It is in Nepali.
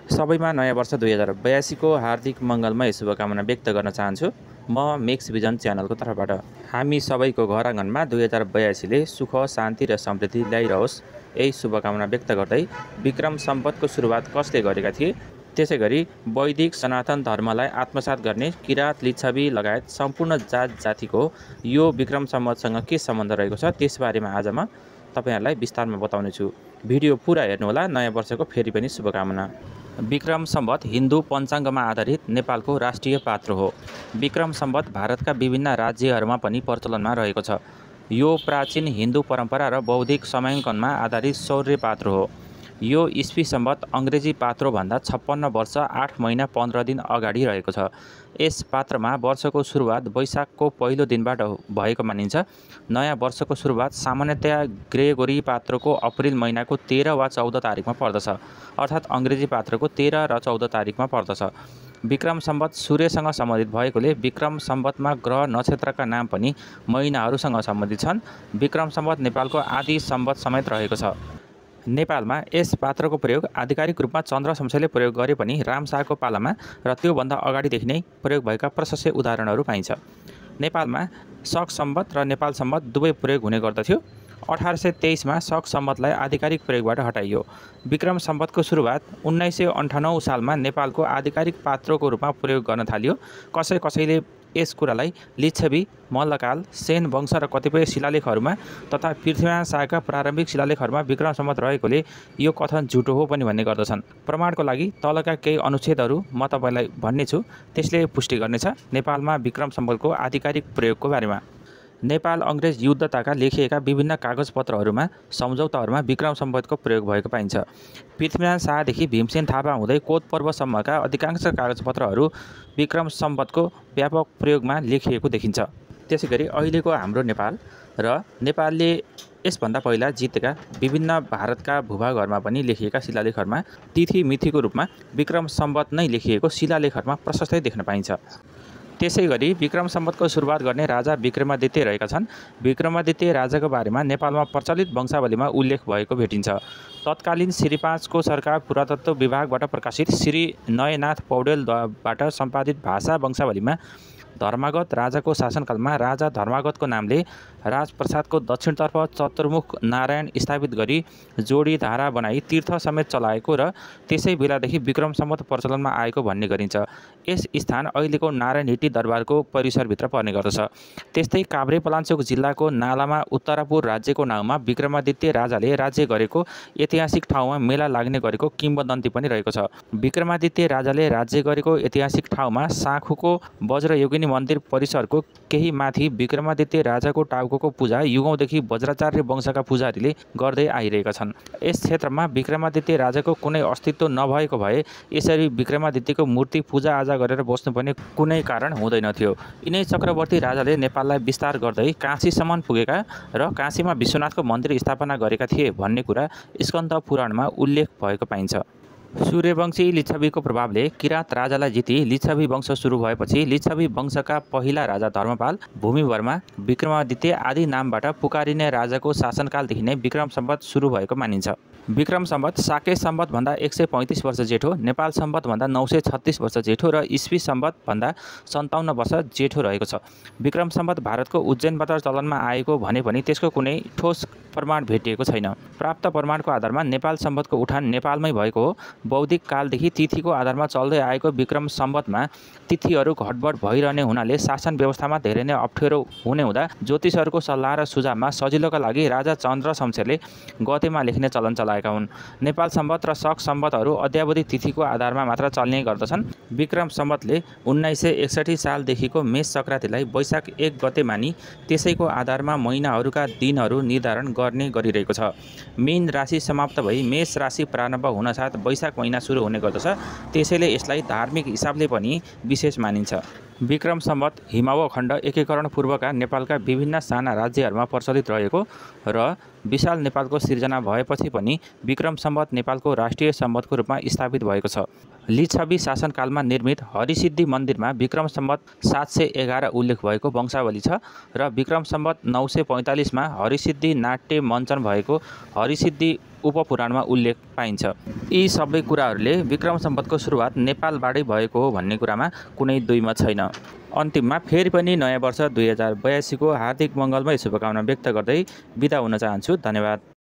सबैमा नयाँ वर्ष 2082 को हार्दिक मङ्गलमय शुभकामना व्यक्त गर्न चाहन्छु। म मेक्स भिजन च्यानलको तर्फबाट। हामी सबैको घर आँगनमा 2082ले सुख, शान्ति र समृद्धि ल्याइरहोस्, यही शुभकामना व्यक्त गर्दै विक्रम सम्वतको सुरुवात कसले गरेका थिए, त्यसैगरी वैदिक सनातन धर्मलाई आत्मसात गर्ने किराँत, लिच्छवी लगायत सम्पूर्ण जात जातिको यो विक्रम सम्वतसँग के सम्बन्ध रहेको छ, त्यसबारेमा आज म तपाईहरुलाई विस्तारमा बताउनेछु। भिडियो पुरा हेर्नुहोला। नयाँ वर्षको फेरि पनि शुभकामना। विक्रम सम्वत हिन्दू पञ्चाङ्गमा आधारित नेपालको राष्ट्रिय पात्र हो। विक्रम सम्वत भारतका विभिन्न राज्यहरूमा पनि प्रचलनमा रहेको छ। यो प्राचीन हिन्दू परम्परा र बौद्धिक समयाङ्कनमा आधारित सौर्य पात्र हो। यो इस्वी सम्वत अङ्ग्रेजी पात्रोभन्दा 56 वर्ष 8 महिना 15 दिन अगाडि रहेको छ। यस पात्रमा वर्षको सुरुवात वैशाखको पहिलो दिनबाट भएको मानिन्छ। नयाँ वर्षको सुरुवात सामान्यतया ग्रेगोरी पात्रको अप्रिल महिनाको 13 वा 14 तारिकमा पर्दछ, अर्थात् अङ्ग्रेजी पात्रको 13 र 14 तारिकमा पर्दछ। विक्रम सम्वत सूर्यसँग सम्बन्धित भएकोले विक्रम सम्वतमा ग्रह नक्षत्रका नाम पनि महिनाहरूसँग सम्बन्धित छन्। विक्रम सम्वत नेपालको आदि सम्वत समेत रहेको छ। नेपालमा यस पात्रको प्रयोग आधिकारिक रूपमा चन्द्र शमशेरले प्रयोग गरे पनि रामशाहको पालामा र त्योभन्दा अगाडिदेखि नै प्रयोग भएका प्रशस्त उदाहरणहरू पाइन्छ। नेपालमा शक सम्वत र नेपाल सम्वत दुवै प्रयोग हुने गर्दथ्यो। 1823 मा शक सम्वतलाई आधिकारिक प्रयोगबाट हटाइयो। विक्रम सम्वतको सुरुवात 1998 सालमा नेपालको आधिकारिक पात्रको रूपमा प्रयोग गर्न थालियो। कसैले यस कुरालाई लिच्छवी, मल्लकाल, सेन वंश र कतिपय शिलालेखहरूमा तथा पृथ्वीनारायण शाहका प्रारम्भिक शिलालेखहरूमा विक्रम सम्वत रहेकोले यो कथन झुटो हो पनि भन्ने गर्दछन्। प्रमाणको लागि तलका केही अनुच्छेदहरू म तपाईलाई भन्नेछु, त्यसले पुष्टि गर्नेछ नेपालमा विक्रम सम्वतको आधिकारिक प्रयोगको बारेमा। नेपाल अङ्ग्रेज युद्धताका लेखिएका विभिन्न कागजपत्रहरूमा सम्झौताहरूमा विक्रम सम्वतको प्रयोग भएको पाइन्छ। पृथ्वीनारायण शाहदेखि भीमसेन थापा हुँदै कोत पर्वसम्मका अधिकांश कागजपत्रहरू विक्रम सम्वतको व्यापक प्रयोगमा लेखिएको देखिन्छ। त्यसैगरी अहिलेको हाम्रो नेपाल र नेपालले यसभन्दा पहिला जितेका विभिन्न भारतका भूभागहरूमा पनि लेखिएका शिलालेखहरूमा तिथि मितिको रूपमा विक्रम सम्वत नै लेखिएको शिलालेखहरूमा प्रशस्तै देख्न पाइन्छ। त्यसैगरी विक्रम सम्वतको सुरुवात गर्ने राजा विक्रमादित्य रहेका छन्। विक्रमादित्य राजाको बारेमा नेपालमा प्रचलित वंशावलीमा उल्लेख भएको भेटिन्छ। तत्कालीन श्री 5 को सरकार पुरातत्व विभागबाट प्रकाशित श्री नयनाथ पौडेलबाट सम्पादित भाषा वंशावलीमा धर्मागत राजाको शासनकालमा राजा धर्मागतको नामले राजप्रसादको दक्षिणतर्फ चतुर्मुख नारायण स्थापित गरी जोडी धारा बनाई तीर्थ समेत चलाएको र त्यसै बेलादेखि विक्रम सम्वत प्रचलनमा आएको भन्ने गरिन्छ। यस स्थान अहिलेको नारायणहिटी दरबारको परिसरभित्र पर्ने गर्दछ। त्यस्तै काभ्रेपलाञ्चोक जिल्लाको नालामा उत्तरापुर राज्यको नाउँमा विक्रमादित्य राजाले राज्य गरेको ऐतिहासिक ठाउँमा मेला लाग्ने गरेको किम्वदन्ती पनि रहेको छ। विक्रमादित्य राजाले राज्य गरेको ऐतिहासिक ठाउँमा साँखुको वज्रयोगिनी मन्दिर परिसरको केही माथि विक्रमादित्य राजाको टाउको पूजा युगौँदेखि वज्राचार्य वंशका पुजारीले गर्दै आइरहेका छन्। यस क्षेत्रमा विक्रमादित्य राजाको कुनै अस्तित्व नभएको भए यसरी विक्रमादित्यको मूर्ति पूजाआजा गरेर बस्नुपर्ने कुनै कारण हुँदैनथ्यो। यिनै चक्रवर्ती राजाले नेपाललाई विस्तार गर्दै काशीसम्म पुगेका र काशीमा विश्वनाथको मन्दिर स्थापना गरेका थिए भन्ने कुरा स्कन्द पुराणमा उल्लेख भएको पाइन्छ। सूर्यवंशी लिच्छवीको प्रभावले किराँत राजालाई जिती लिच्छवी वंश सुरु भएपछि लिच्छवी वंशका पहिला राजा धर्मपाल, भूमिवर्मा, विक्रमादित्य आदि नामबाट पुकारिने राजाको शासनकालदेखि नै विक्रम सम्वत सुरु भएको मानिन्छ। विक्रम सम्वत साकेत सम्वतभन्दा 135 वर्ष जेठो, नेपाल सम्वतभन्दा 936 वर्ष जेठो र इस्वी सम्वतभन्दा 57 वर्ष जेठो रहेको छ। विक्रम सम्वत भारतको उज्जैनबाट चलनमा आएको भने पनि त्यसको कुनै ठोस प्रमाण भेटिएको छैन। प्राप्त प्रमाणको आधारमा नेपाल सम्वतको उठान नेपालमै भएको हो। बौद्धिक कालदेखि तिथिको आधारमा चल्दै आएको विक्रम सम्वतमा तिथिहरू घटबड भइरहने हुनाले शासन व्यवस्थामा धेरै नै अप्ठ्यारो हुने हुँदा ज्योतिषहरूको सल्लाह र सुझावमा सजिलोका लागि राजा चन्द्र शमशेरले गतेमा लेख्ने चलन चलाएका हुन्। नेपाल सम्वत र शक सम्वतहरू अद्यावधि तिथिको आधारमा मात्र चल्ने गर्दछन्। विक्रम सम्वतले 1961 सालदेखिको मेष सङ्क्रान्तिलाई वैशाख 1 गते मानी त्यसैको आधारमा महिनाहरूका दिनहरू निर्धारण गर्ने गरिरहेको छ। मीन राशि समाप्त भई मेष राशि प्रारम्भ हुनसाथ वैशाख महिना सुरु हुने गर्दछ। त्यसैले यसलाई धार्मिक हिसाबले पनि विशेष मानिन्छ। विक्रम सम्वत हिमाव खण्ड एकीकरण पूर्वका नेपालका विभिन्न साना राज्यहरूमा प्रचलित रहेको र विशाल नेपालको सिर्जना भएपछि पनि विक्रम सम्वत नेपालको राष्ट्रिय सम्वतको रूपमा स्थापित भएको छ। लिच्छवी शासनकालमा निर्मित हरिसिद्धि मन्दिरमा विक्रम सम्वत 711 उल्लेख भएको वंशावली छ र विक्रम सम्वत 945 मा हरिसिद्धि नाट्य मञ्चन भएको हरिसिद्धि उपपुराणमा उल्लेख पाइन्छ। यी सबै कुराहरूले विक्रम सम्वतको सुरुवात नेपालबाटै भएको हो भन्ने कुरामा कुनै दुईमत छैन। अन्तिममा फेरि पनि नयाँ वर्ष 2082 को हार्दिक मङ्गलमय शुभकामना व्यक्त गर्दै बिदा हुन चाहन्छु। धन्यवाद।